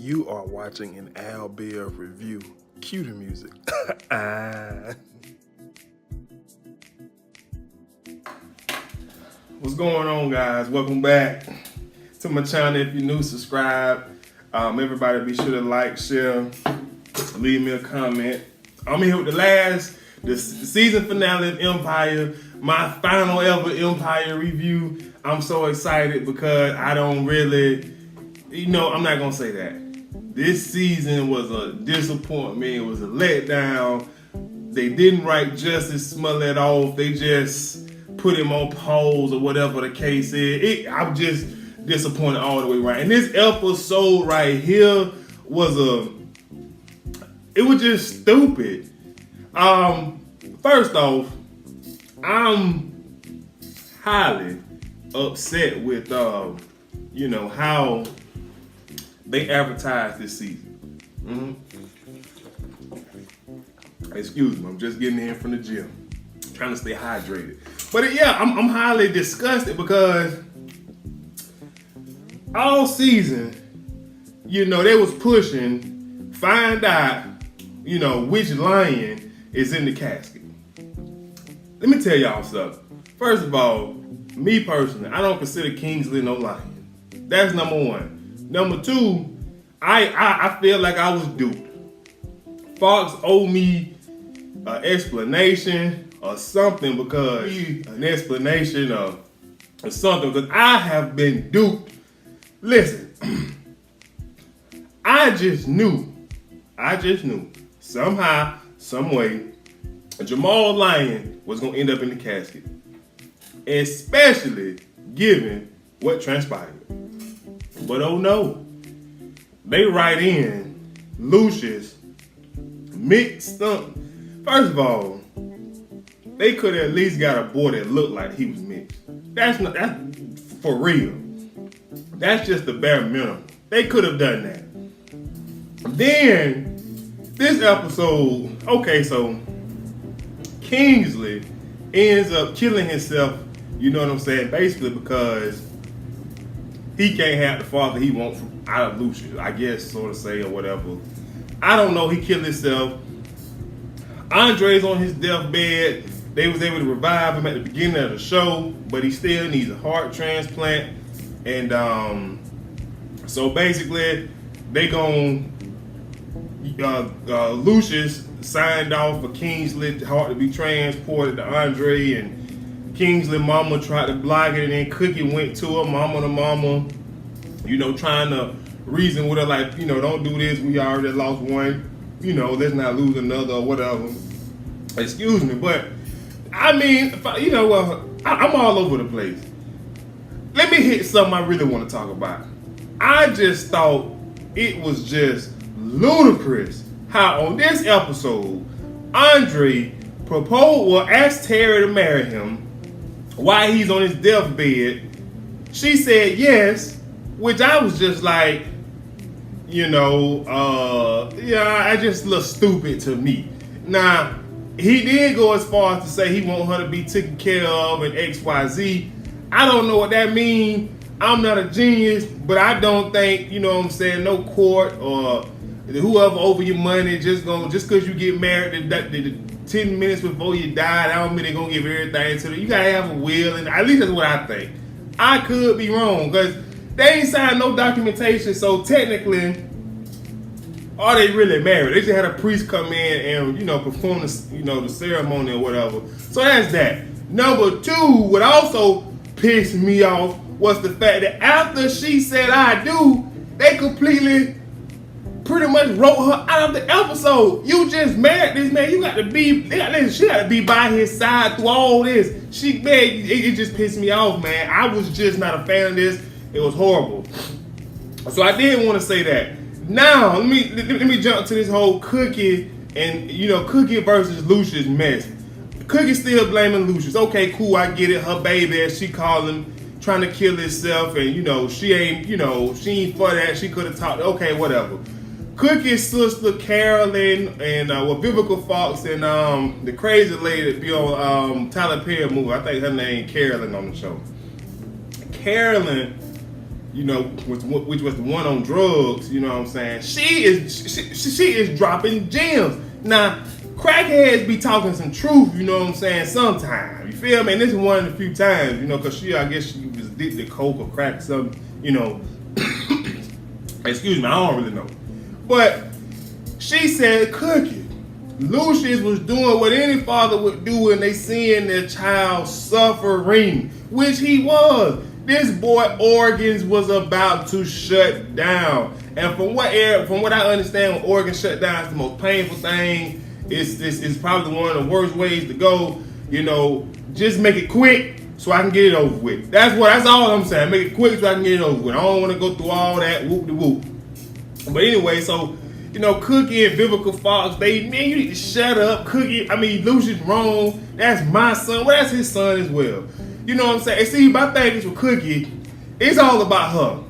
You are watching an Al Bear review. Cue the music. What's going on, guys? Welcome back to my channel. If you're new, subscribe. Everybody be sure to like, share, leave me a comment. I'm here with the season finale of Empire, my final ever Empire review. I'm so excited because I don't really, I'm not gonna say that. This season was a disappointment. It was a letdown. They didn't write Justice Smollett off. They just put him on pause or whatever the case is. I'm just disappointed all the way around. And this episode right here was just stupid. First off, I'm highly upset with how they advertised this season. Excuse me, I'm just getting in from the gym, trying to stay hydrated. But I'm highly disgusted because all season, they was pushing, find out, which lion is in the casket. Let me tell y'all something. First of all, me personally, I don't consider Kingsley no lion. That's number one. Number two, I feel like I was duped. Fox owed me an explanation or something because I have been duped. Listen, I just knew somehow, some way, Jamal Lyon was gonna end up in the casket, especially given what transpired. But oh no, they write in Lucius mixed up. First of all, they could have at least got a boy that looked like he was mixed. That's for real. That's just the bare minimum. They could have done that. Then this episode, so Kingsley ends up killing himself, you know what I'm saying? Basically because he can't have the father he wants out of Lucius, I guess, sort of say, or whatever. I don't know, he killed himself. Andre's on his deathbed. They was able to revive him at the beginning of the show, but he still needs a heart transplant. And so basically, they Lucius signed off for Kingsley's heart to be transported to Andre, and Kingsley mama tried to block it, and then Cookie went to her mama, trying to reason with her like, don't do this, we already lost one, let's not lose another or whatever. Excuse me, but I mean, I'm all over the place. Let me hit something I really want to talk about. I just thought it was just ludicrous how on this episode, Andre asked Terry to marry him while he's on his deathbed. She said yes, which I was just like, I just look stupid to me. Now, he did go as far as to say he want her to be taken care of and XYZ. I don't know what that means. I'm not a genius, but I don't think, no court or whoever over your money just because you get married the 10 minutes before you die, I don't mean they're going to give everything to you. You got to have a will, and at least that's what I think. I could be wrong, because they ain't signed no documentation, so technically, are they really married? They just had a priest come in and, perform the ceremony or whatever. So that's that. Number two, what also pissed me off was the fact that after she said I do, they completely pretty much wrote her out of the episode. You just married this man. She got to be by his side through all this. It just pissed me off, man. I was just not a fan of this. It was horrible. So I did want to say that. Now, let me jump to this whole Cookie and, Cookie versus Lucius mess. Cookie still blaming Lucius. Okay, cool, I get it. Her baby, as she called him, trying to kill herself, and, she ain't for that. She could have talked. Okay, whatever. Cookie's sister, Carolyn, and Vivica Fox, and the crazy lady that be on Tyler Perry movie. I think her name Carolyn on the show. Carolyn, you know, which was the one on drugs, you know what I'm saying? She is dropping gems. Now, crackheads be talking some truth, you know what I'm saying, sometimes. You feel me? And this is one of the few times, you know, because I guess she was addicted to coke or crack or something, you know. Excuse me, I don't really know. But she said, Cookie, Lucius was doing what any father would do when they seeing their child suffering, which he was. This boy organs was about to shut down. And from what I understand, when organs shut down, it's the most painful thing. It's probably one of the worst ways to go. You know, just make it quick so I can get it over with. That's all I'm saying. Make it quick so I can get it over with. I don't want to go through all that whoop-de-whoop. But anyway, so, you know, Cookie and Vivica Fox, man, you need to shut up. Lucius wrong. That's my son. Well, that's his son as well. You know what I'm saying? And see, my thing is with Cookie, it's all about her.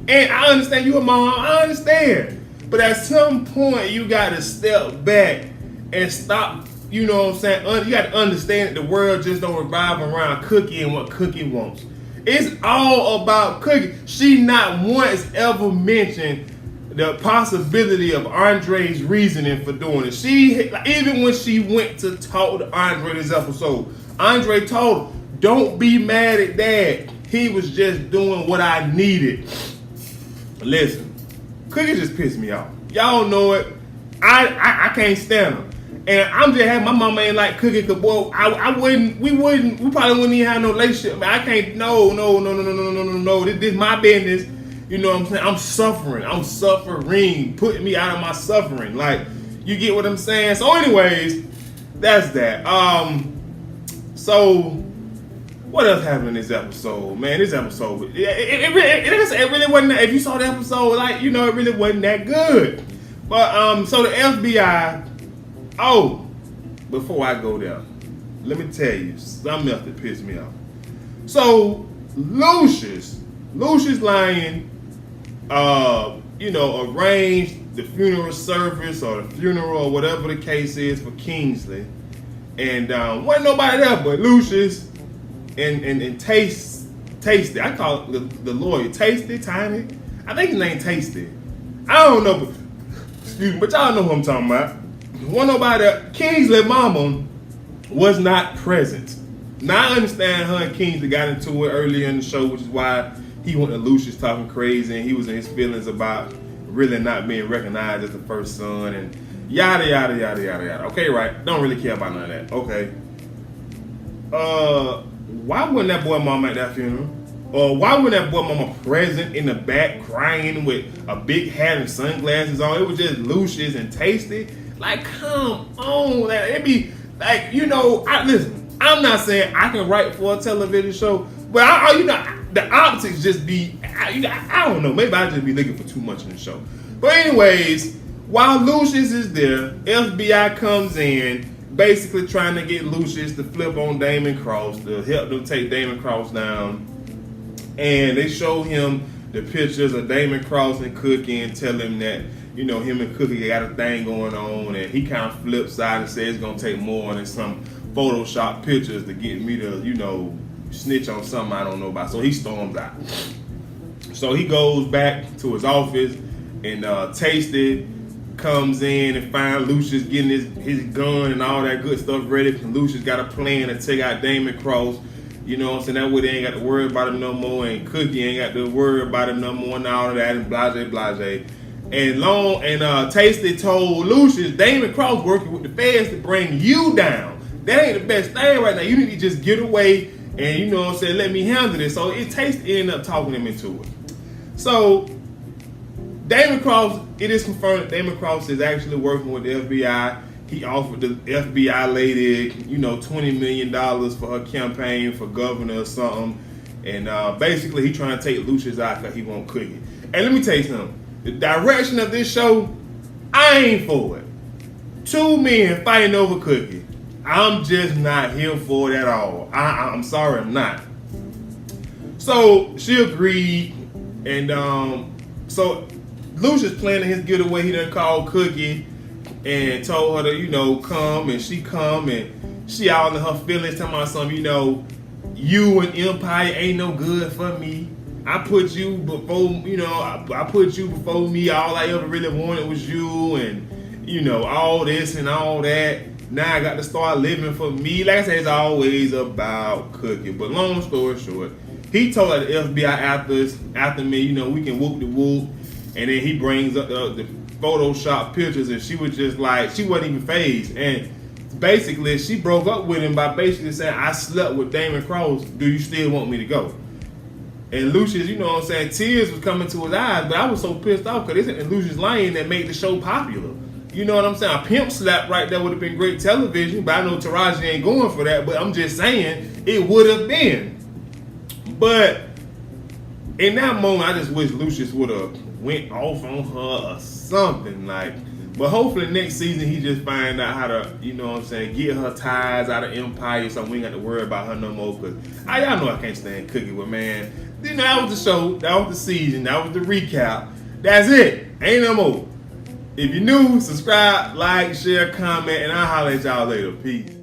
And I understand you a mom. I understand. But at some point, you got to step back and stop. You know what I'm saying? You got to understand that the world just don't revolve around Cookie and what Cookie wants. It's all about Cookie. She not once ever mentioned the possibility of Andre's reasoning for doing it. Even when she went to talk to Andre this episode, Andre told her, don't be mad at Dad. He was just doing what I needed. Listen, Cookie just pissed me off. Y'all know it. I can't stand her. And I'm just happy my mama ain't like Cookie, cause boy, we probably wouldn't even have no relationship. Man, I can't, no. This is my business. You know what I'm saying? I'm suffering, putting me out of my suffering. Like, you get what I'm saying? So anyways, that's that. So what else happened in this episode? Man, this episode, it really wasn't, if you saw the episode, like, you know, it really wasn't that good. But, so the FBI, before I go there, let me tell you something else that pissed me off. So, Lucius Lyon, arranged the funeral service or the funeral or whatever the case is for Kingsley. And wasn't nobody there but Lucius and Tasty. I call it the lawyer. Tiny. I think his name Tasty. I don't know, but excuse me, but y'all know who I'm talking about. Wasn't nobody there. Kingsley mama was not present. Now I understand her and Kingsley got into it earlier in the show, which is why he went to Lucius talking crazy and he was in his feelings about really not being recognized as the first son and yada yada yada yada yada. Okay, right. Don't really care about none of that. Okay. Why wasn't that boy mama at that funeral? Or why wasn't that boy mama present in the back crying with a big hat and sunglasses on? It was just Lucius and Tasty. Like, come on. It'd be like, listen, I'm not saying I can write for a television show, but the optics just be, I don't know, maybe I just be looking for too much in the show. But anyways, while Lucius is there, FBI comes in, basically trying to get Lucius to flip on Damon Cross, to help them take Damon Cross down. And they show him the pictures of Damon Cross and Cookie and tell him that, him and Cookie got a thing going on, and he kind of flips out and says it's going to take more than some Photoshop pictures to get me to, snitch on something I don't know about. So he storms out. So he goes back to his office, and Tasty comes in and finds Lucius getting his gun and all that good stuff ready. And Lucius got a plan to take out Damon Cross. You know what I'm saying? That way they ain't got to worry about him no more, and Cookie ain't got to worry about him no more and all of that, and blase. And Tasty told Lucius, Damon Cross working with the feds to bring you down. That ain't the best thing right now. You need to just get away and, let me handle this. So Tasty ended up talking him into it. So Damon Cross, it is confirmed that Damon Cross is actually working with the FBI. He offered the FBI lady, $20 million for her campaign for governor or something. And basically, he trying to take Lucius out because he won't Cookie. And let me tell you something. The direction of this show, I ain't for it. Two men fighting over Cookie. I'm just not here for it at all. I'm sorry, I'm not. So she agreed. And so Lucius planning his getaway. He done called Cookie and told her to, come, and she come, and she all in her feelings, talking about something, you and Empire ain't no good for me. I put you before, I put you before me. All I ever really wanted was you, and all this and all that. Now I got to start living for me. Like I said, it's always about cooking. But long story short, he told the FBI after me, we can whoop the whoop, and then he brings up the Photoshop pictures, and she was just like, she wasn't even phased, and basically she broke up with him by basically saying, I slept with Damon Cross. Do you still want me to go? And Lucius, tears was coming to his eyes, but I was so pissed off because it's in Lucius Lane that made the show popular. You know what I'm saying? A pimp slap right there would have been great television, but I know Taraji ain't going for that, but I'm just saying it would have been. But in that moment, I just wish Lucius would have went off on her or something like. But hopefully next season he just find out how to, get her ties out of Empire so we ain't got to worry about her no more. Cause y'all know I can't stand cooking, but man, that was the show, that was the season, that was the recap. That's it. Ain't no more. If you're new, subscribe, like, share, comment, and I'll holler at y'all later. Peace.